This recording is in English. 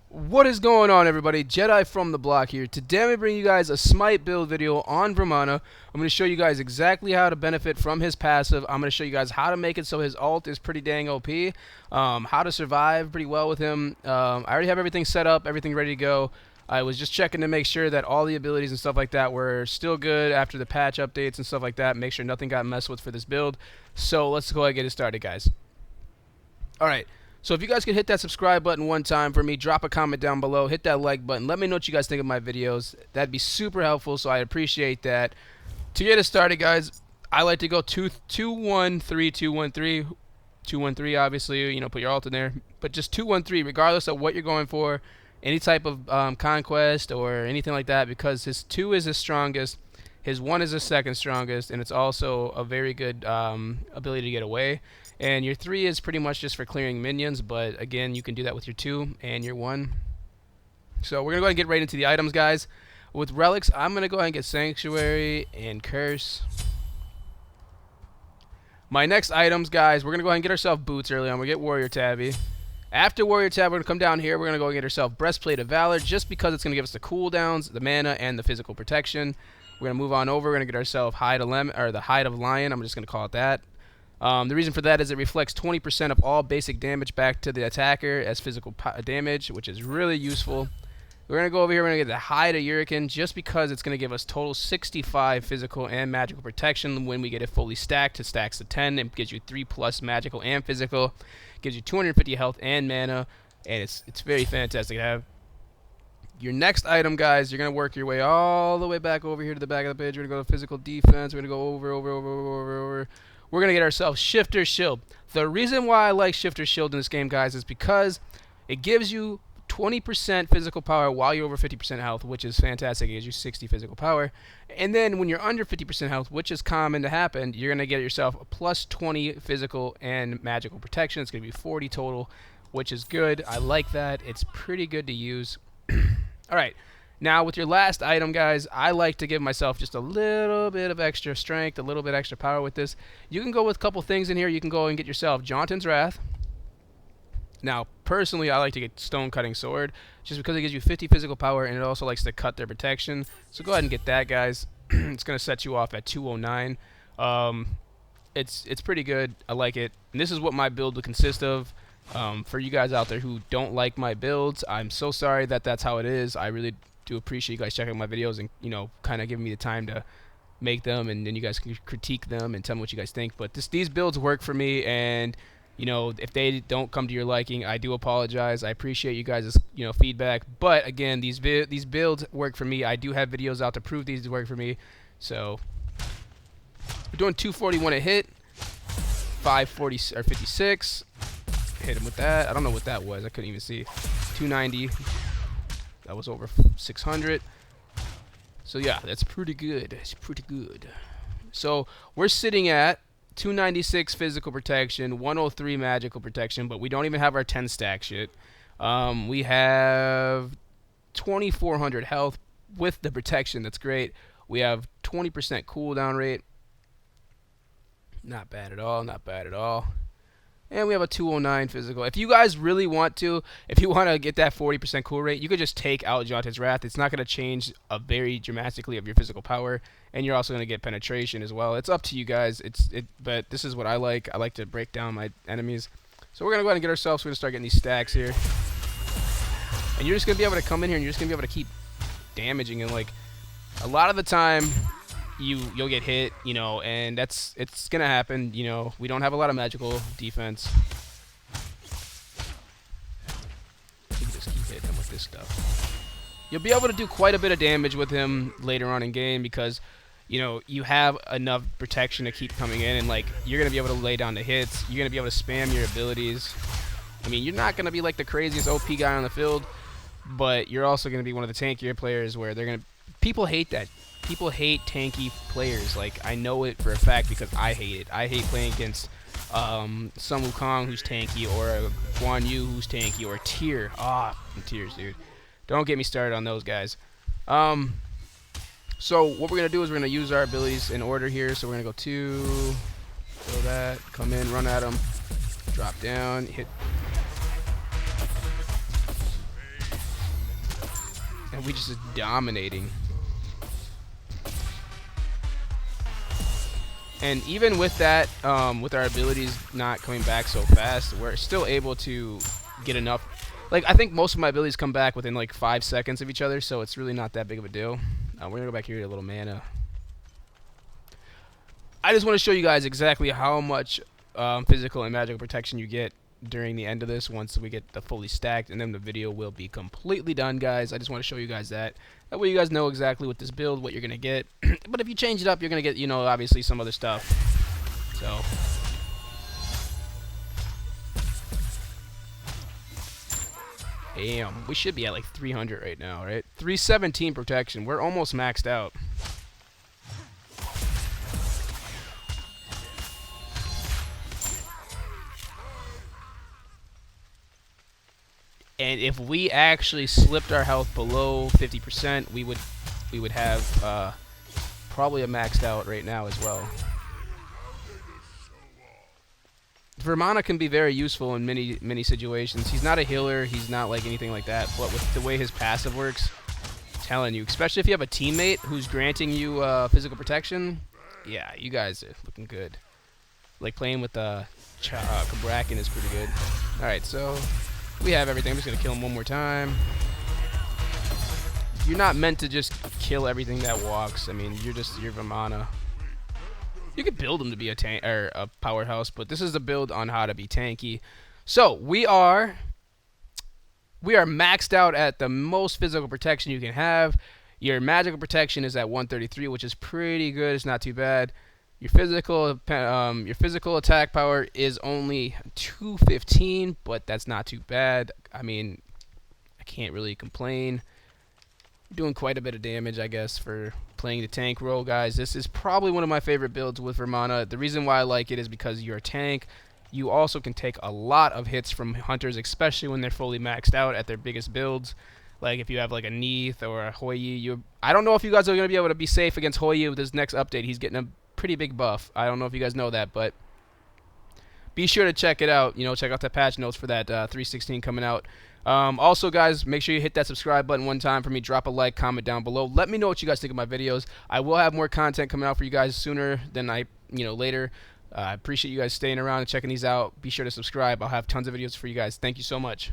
What is going on, everybody? Jedi from the block here. Today I'm going to bring you guys a Smite build video on vamana. I'm going to show you guys exactly how to benefit from his passive. I'm going to show you guys how to make it so his ult is pretty dang OP, how to survive pretty well with him. I already have everything set up, everything ready to go. I was just checking to make sure that all the abilities and stuff like that were still good after the patch updates and stuff like that. Make sure nothing got messed with for this build. So let's go ahead and get it started, guys. Alright. So if you guys could hit that subscribe button one time for me, drop a comment down below, hit that like button, let me know what you guys think of my videos. That'd be super helpful, so I appreciate that. To get us started, guys, I like to go 2-1-3, 2-1-3. 2-1-3, obviously, you know, put your ult in there. But just 2-1-3, regardless of what you're going for, any type of conquest or anything like that, because his 2 is his strongest, his 1 is his second strongest, and it's also a very good ability to get away. And your 3 is pretty much just for clearing minions, but again, you can do that with your 2 and your 1. So we're going to go ahead and get right into the items, guys. With relics, I'm going to go ahead and get Sanctuary and Curse. My next items, guys, we're going to go ahead and get ourselves boots early on. We'll get Warrior Tabby. After Warrior Tab, we're going to come down here. We're going to go and get ourselves Breastplate of Valor, just because it's going to give us the cooldowns, the mana, and the physical protection. We're going to move on over. We're going to get ourselves Hide of Lemon, or the Hide of Lion. I'm just going to call it that. The reason for that is it reflects 20% of all basic damage back to the attacker as physical damage, which is really useful. We're going to go over here, we're going to get the Hide of Hurricane, just because it's going to give us total 65 physical and magical protection when we get it fully stacked. It stacks to 10, it gives you 3+ magical and physical, gives you 250 health and mana, and it's very fantastic to have. Your next item, guys, you're going to work your way all the way back over here to the back of the page. We're going to go to physical defense, we're going to go over. We're going to get ourselves Shifter Shield. The reason why I like Shifter Shield in this game, guys, is because it gives you 20% physical power while you're over 50% health, which is fantastic. It gives you 60 physical power. And then when you're under 50% health, which is common to happen, you're going to get yourself a plus 20 physical and magical protection. It's going to be 40 total, which is good. I like that. It's pretty good to use. Alright. Now, with your last item, guys, I like to give myself just a little bit of extra strength, a little bit extra power with this. You can go with a couple things in here. You can go and get yourself Jonathan's Wrath. Now, personally, I like to get Stone Cutting Sword, just because it gives you 50 physical power, and it also likes to cut their protection. So go ahead and get that, guys. It's going to set you off at 209. It's pretty good. I like it. And this is what my build would consist of. For you guys out there who don't like my builds, I'm so sorry that that's how it is. I really do appreciate you guys checking out my videos and, you know, kind of giving me the time to make them, and then you guys can critique them and tell me what you guys think. But these builds work for me, and, you know, if they don't come to your liking, I do apologize. I appreciate you guys' feedback. But again, these builds work for me. I do have videos out to prove these work for me. So we're doing 241 a hit, 540 or 56. Hit him with that. I don't know what that was. I couldn't even see. 290. That was over 600. So yeah, that's pretty good. It's pretty good. So we're sitting at 296 physical protection, 103 magical protection, but we don't even have our 10 stacks yet. We have 2400 health with the protection. That's great. We have 20% cooldown rate. Not bad at all. Not bad at all. And we have a 209 physical. If you guys really want to, if you want to get that 40% cool rate, you could just take out Jonathan's Wrath. It's not going to change very dramatically of your physical power, and you're also going to get penetration as well. It's up to you guys. But this is what I like. I like to break down my enemies. So we're going to go ahead and get ourselves. We're going to start getting these stacks here. And you're just going to be able to come in here and you're just going to be able to keep damaging. And like a lot of the time, you'll get hit, you know, and it's gonna happen. You know, we don't have a lot of magical defense. You can just keep hitting him with this stuff. You'll be able to do quite a bit of damage with him later on in game because, you know, you have enough protection to keep coming in, and like you're gonna be able to lay down the hits. You're gonna be able to spam your abilities. I mean, you're not gonna be like the craziest OP guy on the field, but you're also gonna be one of the tankier players where people hate that. People hate tanky players. Like, I know it for a fact because I hate it. I hate playing against Sun Wukong who's tanky, or a Guan Yu who's tanky, or a Tyr. Tears, dude. Don't get me started on those guys. So what we're going to do is we're going to use our abilities in order here. So we're going to go 2, throw that, come in, run at them, drop down, hit we just dominating. And even with that, with our abilities not coming back so fast, we're still able to get enough. Like, I think most of my abilities come back within like 5 seconds of each other, so it's really not that big of a deal. We're gonna go back here to a little mana. I just want to show you guys exactly how much physical and magical protection you get during the end of this once we get the fully stacked, and then the video will be completely done, guys. I just want to show you guys that. That way you guys know exactly with this build what you're going to get. But if you change it up, you're going to get, you know, obviously some other stuff. So damn, we should be at like 300 right now, right? 317 protection. We're almost maxed out. And if we actually slipped our health below 50%, we would have probably a maxed out right now as well. Vamana can be very useful in many situations. He's not a healer, he's not like anything like that, but with the way his passive works, I'm telling you, especially if you have a teammate who's granting you physical protection, yeah, you guys are looking good. Like playing with Kabrakan is pretty good. Alright, so we have everything. I'm just going to kill him one more time. You're not meant to just kill everything that walks. I mean, you're Vamana. You could build him to be a tank or a powerhouse, but this is the build on how to be tanky. So we are maxed out at the most physical protection you can have. Your magical protection is at 133, which is pretty good. It's not too bad. Your physical attack power is only 215, but that's not too bad. I mean, I can't really complain. You're doing quite a bit of damage, I guess, for playing the tank role, guys. This is probably one of my favorite builds with Vamana. The reason why I like it is because you're a tank. You also can take a lot of hits from hunters, especially when they're fully maxed out at their biggest builds. Like if you have like a Neith or a Hoyi. I don't know if you guys are going to be able to be safe against Hoyi with this next update. He's getting a pretty big buff. I don't know if you guys know that, but be sure to check it out. You know, check out the patch notes for that 3.16 coming out. Also, guys, make sure you hit that subscribe button one time for me. Drop a like, comment down below. Let me know what you guys think of my videos. I will have more content coming out for you guys sooner than later. I appreciate you guys staying around and checking these out. Be sure to subscribe. I'll have tons of videos for you guys. Thank you so much.